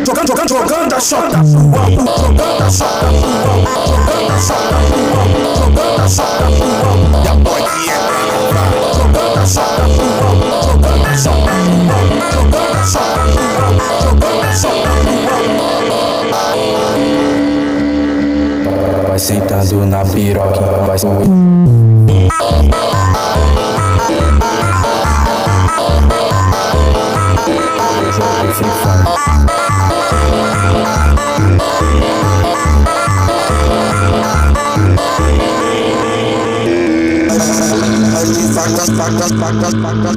Jogando a chota, jogando a chota, jogando a chota, jogando a chota, e a bolinha jogando a chota, jogando a chota, jogando a chota, jogando a chota. Vai sentando na piroca, vai Free Fire. Facas, facas, facas, facas.